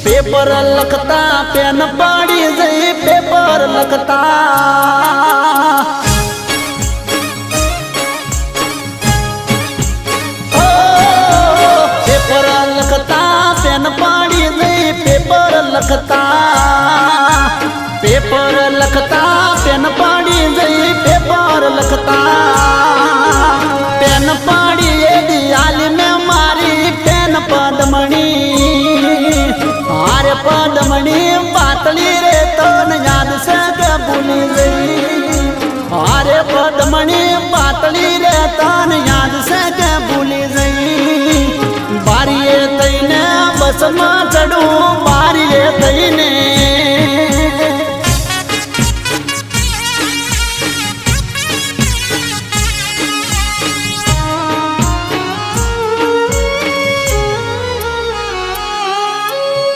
paper लखता pen पाड़ी जई paper लखता paper लखता pen पाड़ी जई पेपर लखता पेपर लखता पेन पाड़ी जई पेपर लखता पेन पाड़ी ये दियाली में मारी पेन पदमणी हार पद